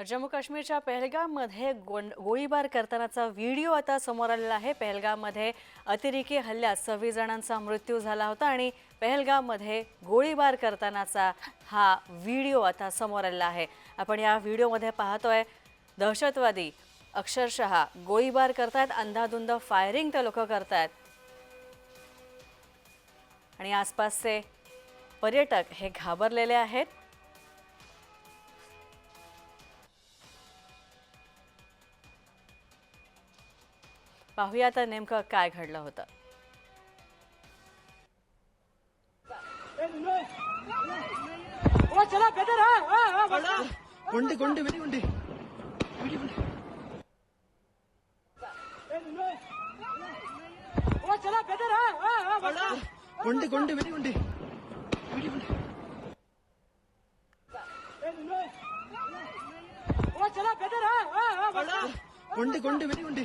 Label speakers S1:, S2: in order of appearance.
S1: जम्मू काश्मीरच्या पहलगाममध्ये गोळीबार करतानाचा व्हिडिओ आता समोर आलेला आहे। पहलगाममध्ये अतिरेकी हल्ल्यात 26 जणांचा मृत्यू झाला होता आणि पहलगाममध्ये गोळीबार करतानाचा हा व्हिडिओ आता समोर आलेला आहे। आपण या व्हिडिओमध्ये पाहतोय दहशतवादी अक्षरशः गोळीबार करतात, अंधाधुंद फायरिंग ते लोक करतात आणि आसपासचे पर्यटक हे घाबरलेले आहेत। पाहूया आता नेमकं काय घडलं होतं।
S2: गुंडे गुंडे वेरी गुंडे गुंडे गुंडे वेरी गुंडे गुंडे गुंडे वेरी गुंडे